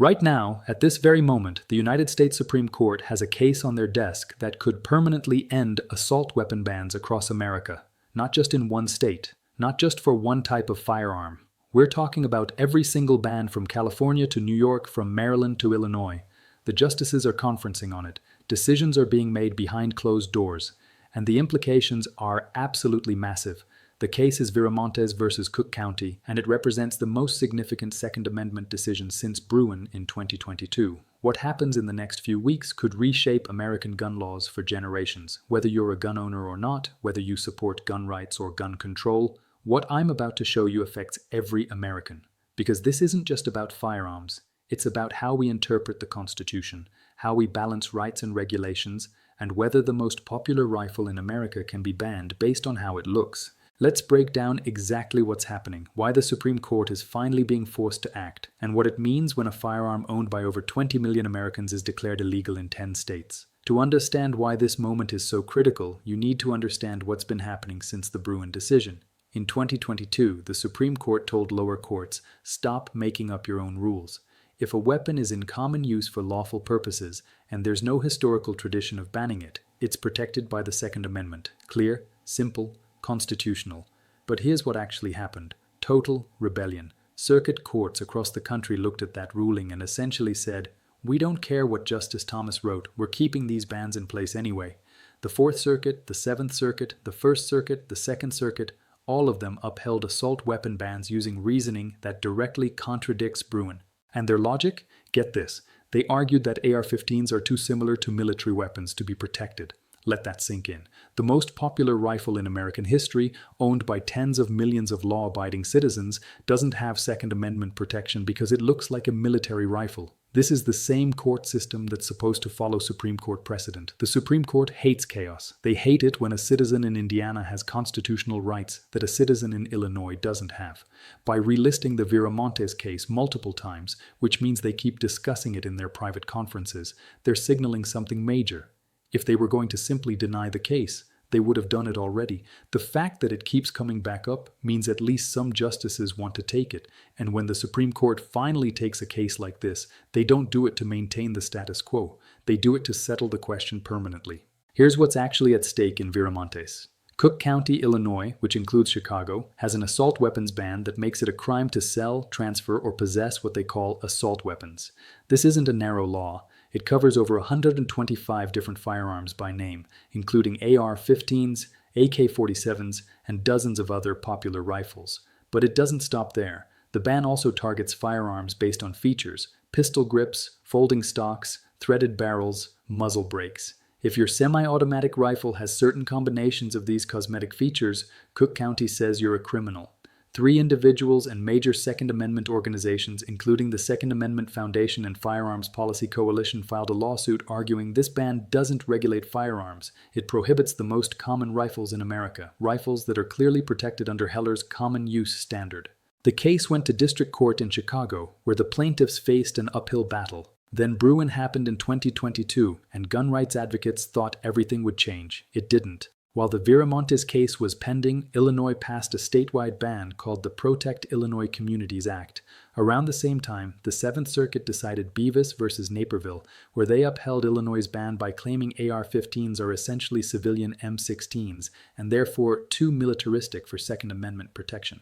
Right now, at this very moment, the United States Supreme Court has a case on their desk that could permanently end assault weapon bans across America, not just in one state, not just for one type of firearm. We're talking about every single ban from California to New York, from Maryland to Illinois. The justices are conferencing on it. Decisions are being made behind closed doors, and the implications are absolutely massive. The case is Viramontes versus Cook County, and it represents the most significant Second Amendment decision since Bruin in 2022. What happens in the next few weeks could reshape American gun laws for generations. Whether you're a gun owner or not, whether you support gun rights or gun control, what I'm about to show you affects every American. Because this isn't just about firearms, it's about how we interpret the Constitution, how we balance rights and regulations, and whether the most popular rifle in America can be banned based on how it looks. Let's break down exactly what's happening, why the Supreme Court is finally being forced to act, and what it means when a firearm owned by over 20 million Americans is declared illegal in 10 states. To understand why this moment is so critical, you need to understand what's been happening since the Bruin decision. In 2022, the Supreme Court told lower courts, stop making up your own rules. If a weapon is in common use for lawful purposes, and there's no historical tradition of banning it, it's protected by the Second Amendment. Clear, simple, constitutional. But here's what actually happened. Total rebellion. Circuit courts across the country looked at that ruling and essentially said, we don't care what Justice Thomas wrote, we're keeping these bans in place anyway. The Fourth Circuit, the Seventh Circuit, the First Circuit, the Second Circuit, all of them upheld assault weapon bans using reasoning that directly contradicts Bruin. And their logic? Get this. They argued that AR-15s are too similar to military weapons to be protected. Let that sink in. The most popular rifle in American history, owned by tens of millions of law-abiding citizens, doesn't have Second Amendment protection because it looks like a military rifle. This is the same court system that's supposed to follow Supreme Court precedent. The Supreme Court hates chaos. They hate it when a citizen in Indiana has constitutional rights that a citizen in Illinois doesn't have. By relisting the Viramontes case multiple times, which means they keep discussing it in their private conferences, they're signaling something major. If they were going to simply deny the case, they would have done it already. The fact that it keeps coming back up means at least some justices want to take it, and when the Supreme Court finally takes a case like this, they don't do it to maintain the status quo. They do it to settle the question permanently. Here's what's actually at stake in Viramontes. Cook County, Illinois, which includes Chicago, has an assault weapons ban that makes it a crime to sell, transfer, or possess what they call assault weapons. This isn't a narrow law. It covers over 125 different firearms by name, including AR-15s, AK-47s, and dozens of other popular rifles. But it doesn't stop there. The ban also targets firearms based on features: pistol grips, folding stocks, threaded barrels, muzzle brakes. If your semi-automatic rifle has certain combinations of these cosmetic features, Cook County says you're a criminal. 3 individuals and major Second Amendment organizations, including the Second Amendment Foundation and Firearms Policy Coalition, filed a lawsuit arguing this ban doesn't regulate firearms. It prohibits the most common rifles in America, rifles that are clearly protected under Heller's common use standard. The case went to district court in Chicago, where the plaintiffs faced an uphill battle. Then Bruin happened in 2022, and gun rights advocates thought everything would change. It didn't. While the Viramontes case was pending, Illinois passed a statewide ban called the Protect Illinois Communities Act. Around the same time, the Seventh Circuit decided Beavis versus Naperville, where they upheld Illinois' ban by claiming AR-15s are essentially civilian M16s and therefore too militaristic for Second Amendment protection.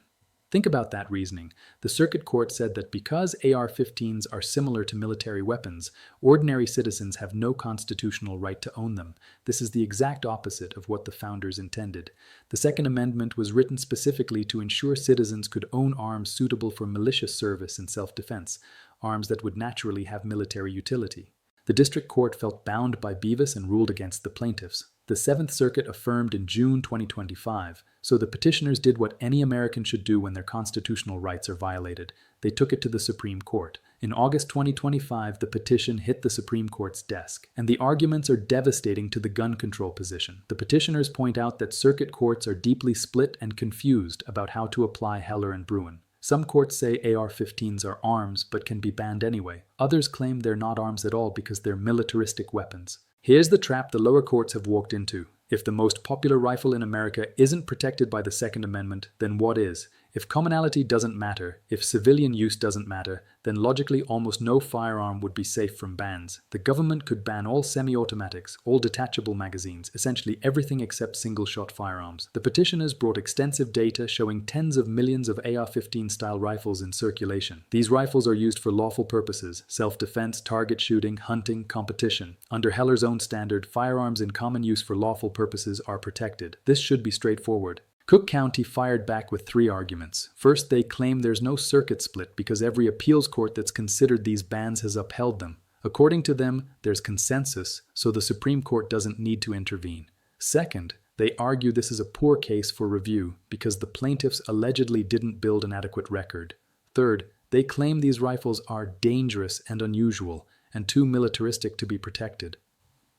Think about that reasoning. The circuit court said that because AR-15s are similar to military weapons, ordinary citizens have no constitutional right to own them. This is the exact opposite of what the founders intended. The Second Amendment was written specifically to ensure citizens could own arms suitable for malicious service and self-defense, arms that would naturally have military utility. The district court felt bound by Beavis and ruled against the plaintiffs. The Seventh Circuit affirmed in June 2025, so the petitioners did what any American should do when their constitutional rights are violated. They took it to the Supreme Court. In August 2025, the petition hit the Supreme Court's desk, and the arguments are devastating to the gun control position. The petitioners point out that circuit courts are deeply split and confused about how to apply Heller and Bruin. Some courts say AR-15s are arms but can be banned anyway. Others claim they're not arms at all because they're militaristic weapons. Here's the trap the lower courts have walked into. If the most popular rifle in America isn't protected by the Second Amendment, then what is? If commonality doesn't matter, if civilian use doesn't matter, then logically almost no firearm would be safe from bans. The government could ban all semi-automatics, all detachable magazines, essentially everything except single-shot firearms. The petitioners brought extensive data showing tens of millions of AR-15 style rifles in circulation. These rifles are used for lawful purposes: self-defense, target shooting, hunting, competition. Under Heller's own standard, firearms in common use for lawful purposes are protected. This should be straightforward. Cook County fired back with 3 arguments. First, they claim there's no circuit split because every appeals court that's considered these bans has upheld them. According to them, there's consensus, so the Supreme Court doesn't need to intervene. Second, they argue this is a poor case for review because the plaintiffs allegedly didn't build an adequate record. Third, they claim these rifles are dangerous and unusual and too militaristic to be protected.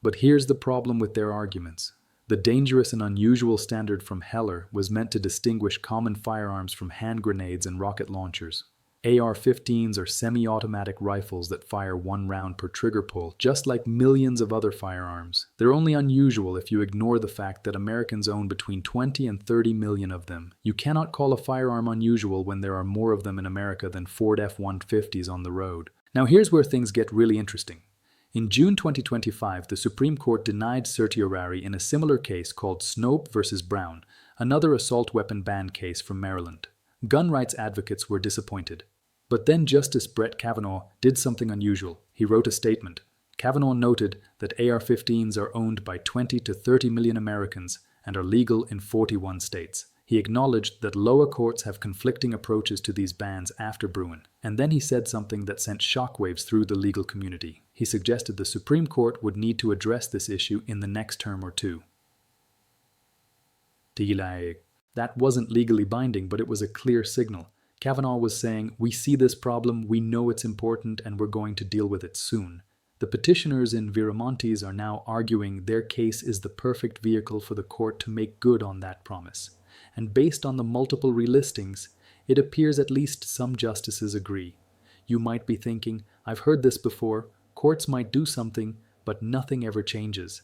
But here's the problem with their arguments. The dangerous and unusual standard from Heller was meant to distinguish common firearms from hand grenades and rocket launchers. AR-15s are semi-automatic rifles that fire 1 round per trigger pull, just like millions of other firearms. They're only unusual if you ignore the fact that Americans own between 20 and 30 million of them. You cannot call a firearm unusual when there are more of them in America than Ford F-150s on the road. Now here's where things get really interesting. In June 2025, the Supreme Court denied certiorari in a similar case called Snope v. Brown, another assault weapon ban case from Maryland. Gun rights advocates were disappointed. But then Justice Brett Kavanaugh did something unusual. He wrote a statement. Kavanaugh noted that AR-15s are owned by 20 to 30 million Americans and are legal in 41 states. He acknowledged that lower courts have conflicting approaches to these bans after Bruin. And then he said something that sent shockwaves through the legal community. He suggested the Supreme Court would need to address this issue in the next term or two. That wasn't legally binding, but it was a clear signal. Kavanaugh was saying, we see this problem, we know it's important, and we're going to deal with it soon. The petitioners in Viramontes are now arguing their case is the perfect vehicle for the court to make good on that promise. And based on the multiple relistings, it appears at least some justices agree. You might be thinking, I've heard this before, courts might do something, but nothing ever changes.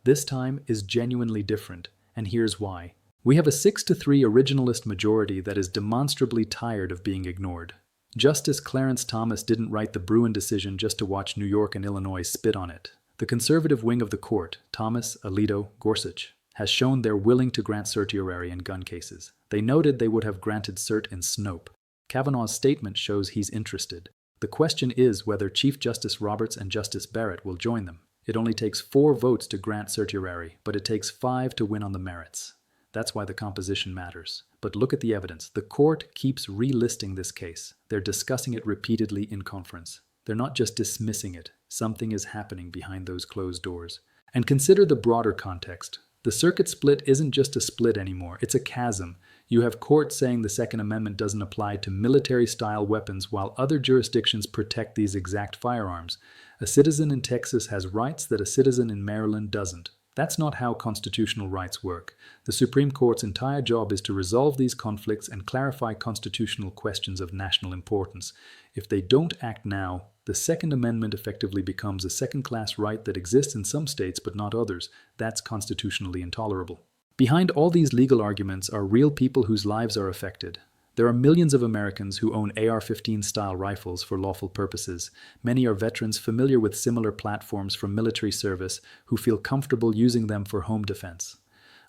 This time is genuinely different, and here's why. We have a 6-3 originalist majority that is demonstrably tired of being ignored. Justice Clarence Thomas didn't write the Bruin decision just to watch New York and Illinois spit on it. The conservative wing of the court, Thomas, Alito, Gorsuch, has shown they're willing to grant certiorari in gun cases. They noted they would have granted cert in Snope. Kavanaugh's statement shows he's interested. The question is whether Chief Justice Roberts and Justice Barrett will join them. It only takes 4 votes to grant certiorari, but it takes 5 to win on the merits. That's why the composition matters. But look at the evidence. The court keeps relisting this case. They're discussing it repeatedly in conference. They're not just dismissing it. Something is happening behind those closed doors. And consider the broader context. The circuit split isn't just a split anymore, it's a chasm. You have courts saying the Second Amendment doesn't apply to military-style weapons while other jurisdictions protect these exact firearms. A citizen in Texas has rights that a citizen in Maryland doesn't. That's not how constitutional rights work. The Supreme Court's entire job is to resolve these conflicts and clarify constitutional questions of national importance. If they don't act now, the Second Amendment effectively becomes a second-class right that exists in some states but not others. That's constitutionally intolerable. Behind all these legal arguments are real people whose lives are affected. There are millions of Americans who own AR-15-style rifles for lawful purposes. Many are veterans familiar with similar platforms from military service who feel comfortable using them for home defense.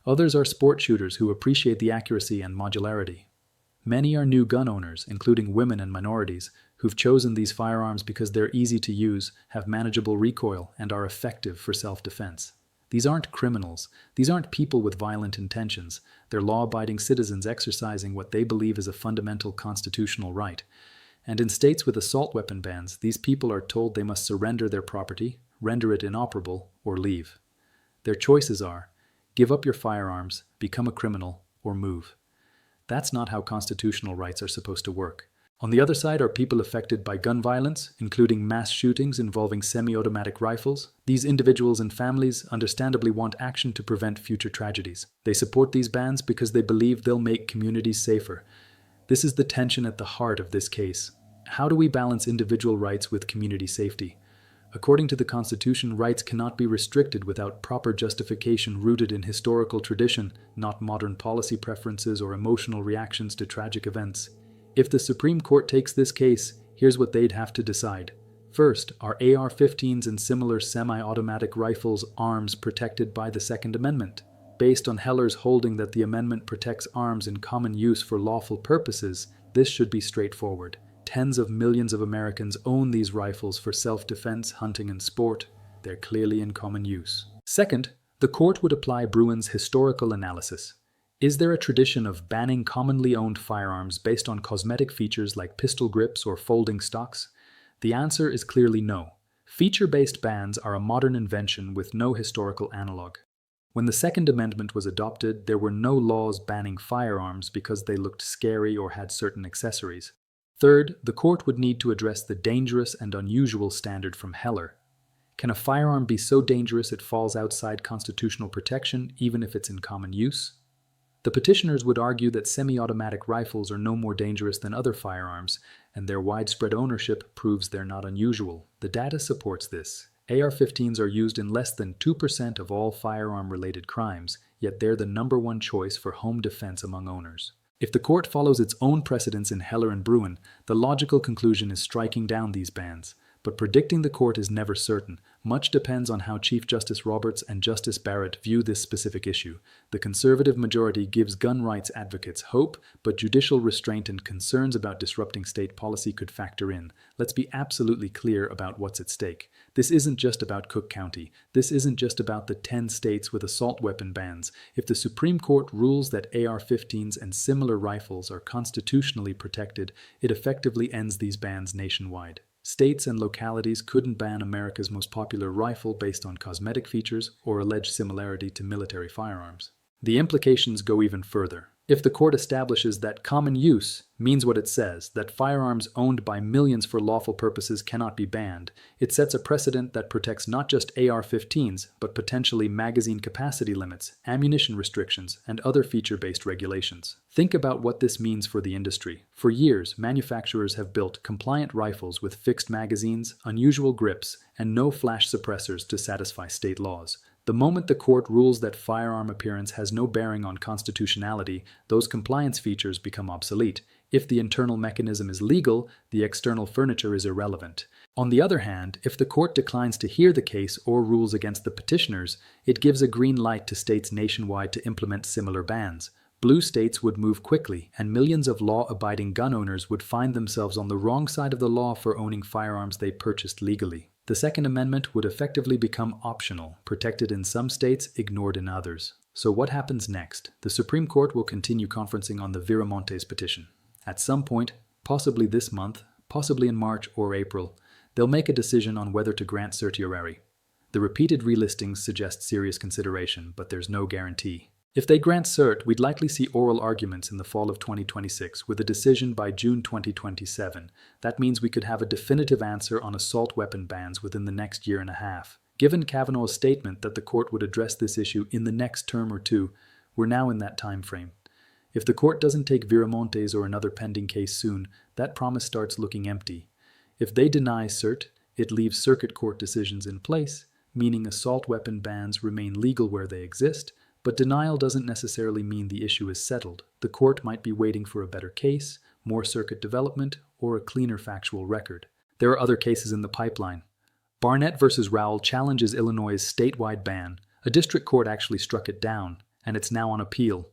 Others are sport shooters who appreciate the accuracy and modularity. Many are new gun owners, including women and minorities, who've chosen these firearms because they're easy to use, have manageable recoil, and are effective for self-defense. These aren't criminals. These aren't people with violent intentions. They're law-abiding citizens exercising what they believe is a fundamental constitutional right. And in states with assault weapon bans, these people are told they must surrender their property, render it inoperable, or leave. Their choices are, give up your firearms, become a criminal, or move. That's not how constitutional rights are supposed to work. On the other side are people affected by gun violence, including mass shootings involving semi-automatic rifles. These individuals and families understandably want action to prevent future tragedies. They support these bans because they believe they'll make communities safer. This is the tension at the heart of this case. How do we balance individual rights with community safety? According to the Constitution, rights cannot be restricted without proper justification rooted in historical tradition, not modern policy preferences or emotional reactions to tragic events. If the Supreme Court takes this case, here's what they'd have to decide. First, are AR-15s and similar semi-automatic rifles arms protected by the Second Amendment? Based on Heller's holding that the amendment protects arms in common use for lawful purposes, this should be straightforward. Tens of millions of Americans own these rifles for self-defense, hunting, and sport. They're clearly in common use. Second, the court would apply Bruin's historical analysis. Is there a tradition of banning commonly owned firearms based on cosmetic features like pistol grips or folding stocks? The answer is clearly no. Feature-based bans are a modern invention with no historical analog. When the Second Amendment was adopted, there were no laws banning firearms because they looked scary or had certain accessories. Third, the court would need to address the dangerous and unusual standard from Heller. Can a firearm be so dangerous it falls outside constitutional protection, even if it's in common use? The petitioners would argue that semi-automatic rifles are no more dangerous than other firearms, and their widespread ownership proves they're not unusual. The data supports this. AR-15s are used in less than 2% of all firearm-related crimes, yet they're the #1 choice for home defense among owners. If the court follows its own precedents in Heller and Bruin, the logical conclusion is striking down these bans. But predicting the court is never certain. Much depends on how Chief Justice Roberts and Justice Barrett view this specific issue. The conservative majority gives gun rights advocates hope, but judicial restraint and concerns about disrupting state policy could factor in. Let's be absolutely clear about what's at stake. This isn't just about Cook County. This isn't just about the 10 states with assault weapon bans. If the Supreme Court rules that AR-15s and similar rifles are constitutionally protected, it effectively ends these bans nationwide. States and localities couldn't ban America's most popular rifle based on cosmetic features or alleged similarity to military firearms. The implications go even further. If the court establishes that common use means what it says, that firearms owned by millions for lawful purposes cannot be banned, it sets a precedent that protects not just AR-15s, but potentially magazine capacity limits, ammunition restrictions, and other feature-based regulations. Think about what this means for the industry. For years, manufacturers have built compliant rifles with fixed magazines, unusual grips, and no flash suppressors to satisfy state laws. The moment the court rules that firearm appearance has no bearing on constitutionality, those compliance features become obsolete. If the internal mechanism is legal, the external furniture is irrelevant. On the other hand, if the court declines to hear the case or rules against the petitioners, it gives a green light to states nationwide to implement similar bans. Blue states would move quickly, and millions of law-abiding gun owners would find themselves on the wrong side of the law for owning firearms they purchased legally. The Second Amendment would effectively become optional, protected in some states, ignored in others. So what happens next? The Supreme Court will continue conferencing on the Viramontes petition. At some point, possibly this month, possibly in March or April, they'll make a decision on whether to grant certiorari. The repeated relistings suggest serious consideration, but there's no guarantee. If they grant cert, we'd likely see oral arguments in the fall of 2026 with a decision by June 2027. That means we could have a definitive answer on assault weapon bans within the next year and a half. Given Kavanaugh's statement that the court would address this issue in the next term or two, we're now in that time frame. If the court doesn't take Viramontes or another pending case soon, that promise starts looking empty. If they deny cert, it leaves circuit court decisions in place, meaning assault weapon bans remain legal where they exist. But denial doesn't necessarily mean the issue is settled. The court might be waiting for a better case, more circuit development, or a cleaner factual record. There are other cases in the pipeline. Barnett v. Rowell challenges Illinois' statewide ban. A district court actually struck it down, and it's now on appeal.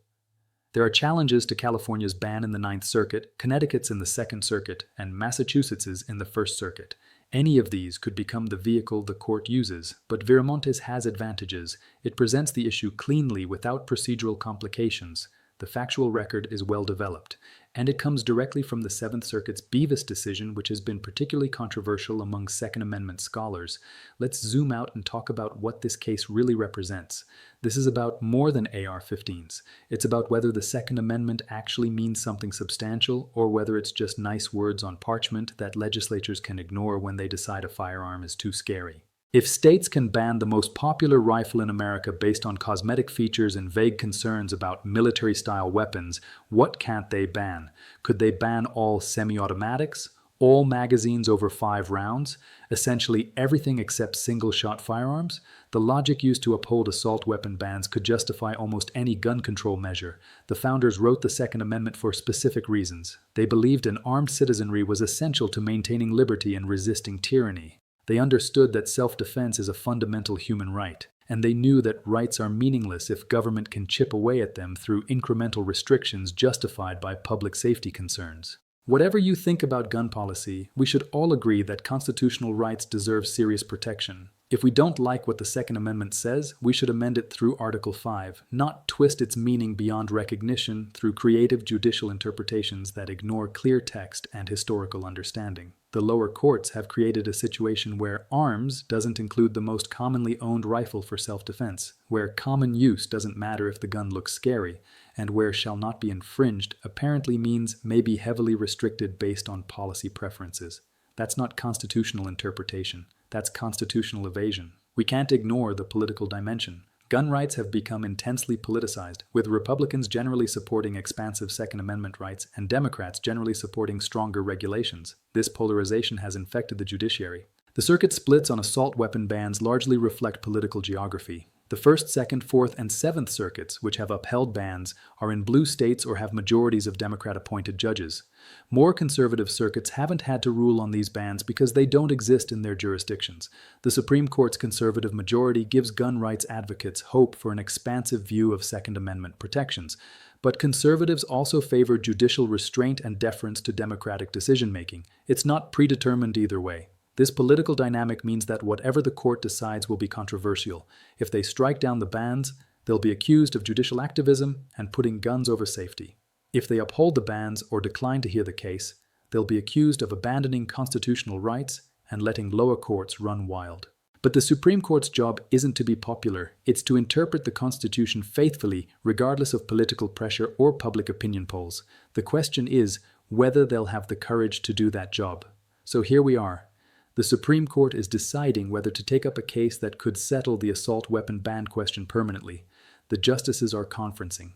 There are challenges to California's ban in the Ninth Circuit, Connecticut's in the Second Circuit, and Massachusetts's in the First Circuit. Any of these could become the vehicle the court uses, but Viramontes has advantages. It presents the issue cleanly without procedural complications. The factual record is well developed, and it comes directly from the Seventh Circuit's Beavis decision, which has been particularly controversial among Second Amendment scholars. Let's zoom out and talk about what this case really represents. This is about more than AR-15s. It's about whether the Second Amendment actually means something substantial, or whether it's just nice words on parchment that legislatures can ignore when they decide a firearm is too scary. If states can ban the most popular rifle in America based on cosmetic features and vague concerns about military-style weapons, what can't they ban? Could they ban all semi-automatics, all magazines over 5 rounds, essentially everything except single-shot firearms. The logic used to uphold assault weapon bans could justify almost any gun control measure. The founders wrote the Second Amendment for specific reasons. They believed an armed citizenry was essential to maintaining liberty and resisting tyranny. They understood that self-defense is a fundamental human right, and they knew that rights are meaningless if government can chip away at them through incremental restrictions justified by public safety concerns. Whatever you think about gun policy, we should all agree that constitutional rights deserve serious protection. If we don't like what the Second Amendment says, we should amend it through Article 5, not twist its meaning beyond recognition through creative judicial interpretations that ignore clear text and historical understanding. The lower courts have created a situation where arms doesn't include the most commonly owned rifle for self-defense, where common use doesn't matter if the gun looks scary, and where shall not be infringed apparently means may be heavily restricted based on policy preferences. That's not constitutional interpretation. That's constitutional evasion. We can't ignore the political dimension. Gun rights have become intensely politicized, with Republicans generally supporting expansive Second Amendment rights and Democrats generally supporting stronger regulations. This polarization has infected the judiciary. The circuit splits on assault weapon bans largely reflect political geography. The First, Second, Fourth, and Seventh Circuits, which have upheld bans, are in blue states or have majorities of Democrat-appointed judges. More conservative circuits haven't had to rule on these bans because they don't exist in their jurisdictions. The Supreme Court's conservative majority gives gun rights advocates hope for an expansive view of Second Amendment protections. But conservatives also favor judicial restraint and deference to democratic decision-making. It's not predetermined either way. This political dynamic means that whatever the court decides will be controversial. If they strike down the bans, they'll be accused of judicial activism and putting guns over safety. If they uphold the bans or decline to hear the case, they'll be accused of abandoning constitutional rights and letting lower courts run wild. But the Supreme Court's job isn't to be popular. It's to interpret the Constitution faithfully, regardless of political pressure or public opinion polls. The question is whether they'll have the courage to do that job. So here we are. The Supreme Court is deciding whether to take up a case that could settle the assault weapon ban question permanently. The justices are conferencing.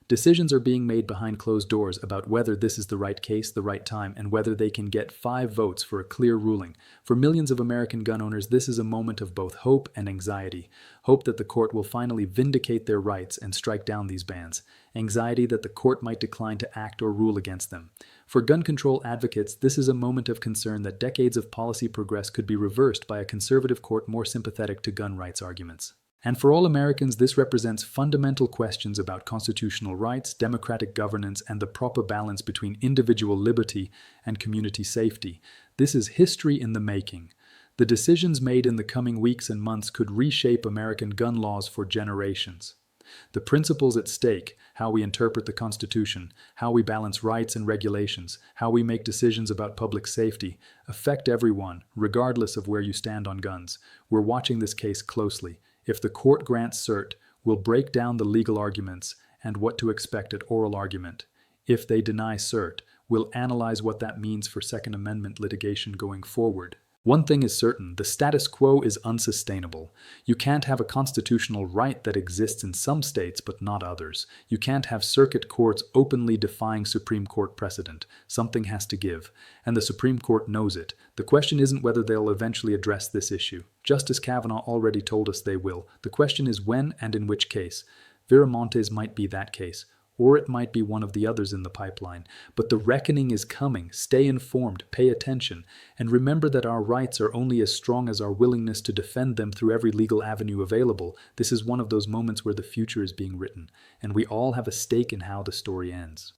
Decisions are being made behind closed doors about whether this is the right case, the right time, and whether they can get 5 votes for a clear ruling. For millions of American gun owners, this is a moment of both hope and anxiety. Hope that the court will finally vindicate their rights and strike down these bans. Anxiety that the court might decline to act or rule against them. For gun control advocates, this is a moment of concern that decades of policy progress could be reversed by a conservative court more sympathetic to gun rights arguments. And for all Americans, this represents fundamental questions about constitutional rights, democratic governance, and the proper balance between individual liberty and community safety. This is history in the making. The decisions made in the coming weeks and months could reshape American gun laws for generations. The principles at stake, how we interpret the Constitution, how we balance rights and regulations, how we make decisions about public safety, affect everyone, regardless of where you stand on guns. We're watching this case closely. If the court grants cert, we'll break down the legal arguments and what to expect at oral argument. If they deny cert, we'll analyze what that means for Second Amendment litigation going forward. One thing is certain, the status quo is unsustainable. You can't have a constitutional right that exists in some states but not others. You can't have circuit courts openly defying Supreme Court precedent. Something has to give, and the Supreme Court knows it. The question isn't whether they'll eventually address this issue. Justice Kavanaugh already told us they will. The question is when and in which case. Viramontes might be that case. Or it might be one of the others in the pipeline. But the reckoning is coming. Stay informed, pay attention, and remember that our rights are only as strong as our willingness to defend them through every legal avenue available. This is one of those moments where the future is being written, and we all have a stake in how the story ends.